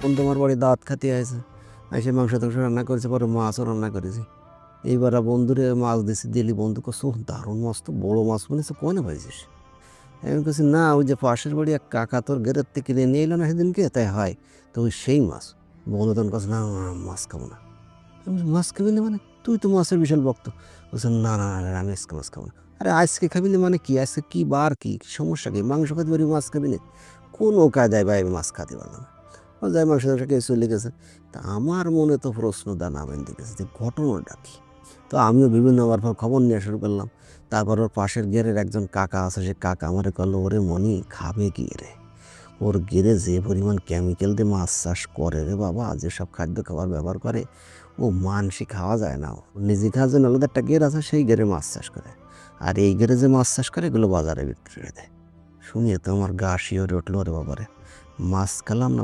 বন্ধু আমার বাড়ি দাওয়াত খাতে আছে, এসে মাংস টাংস রান্না করেছে, পরে মাছও রান্না করেছি। এইবার বন্ধুরে মাছ দিছি, দিলি বন্ধু কছো দারুণ মাছ, তো বড় মাছ মনে হচ্ছে, কয় না পাইছিস? আমি বলছি না, ওই যে পাশের বাড়ি এক কাকা তোর ঘেরের থেকে কিনে নিয়ে এলো না সেদিনকে, তাই হয় তো ওই সেই মাছ। বন্ধু তখন কাছে না মাছ খাবো না। আমি বলছি, মাছ খাবি না মানে? তুই তো মাছের বিশাল ভক্ত। বলছে না না না, আমি আজকে মাছ খাবো না। আরে আজকে খাবি না মানে কি? আজকে কি বার, কি সমস্যা, কি মাংস খাতে পারি মাছ খাবি না? কোনো কায়দায় ভাই আমি মাছ খাতে পারলাম না। ও যাই মাংস টাংস খেয়ে চলে গেছে। তা আমার মনে তো প্রশ্ন দানা বেঁধে গেছে যে ঘটনাটা কি। তো আমিও বিভিন্ন বার পর খবর নিয়ে শুরু করলাম। তারপর ওর পাশের গেরের একজন কাকা আছে, সে কাকা আমারে করলো, ওরে মনি খাবে কি রে, ওর গেরে যে পরিমাণ কেমিক্যাল দিয়ে মাছ চাষ করে রে বাবা, যেসব খাদ্য খাবার ব্যবহার করে, ও মানসি খাওয়া যায় না। ও নিজে খাওয়ার জন্য আলাদা একটা গের আছে, সেই গেরে মাছ চাষ করে। আর এই গেরে যে মাছ চাষ করে এগুলো বাজারে বিক্রি করে দেয়। শুনিয়ে তো আমার গা শিওরে উঠলো রে বাবারে। মাছ খেলাম না।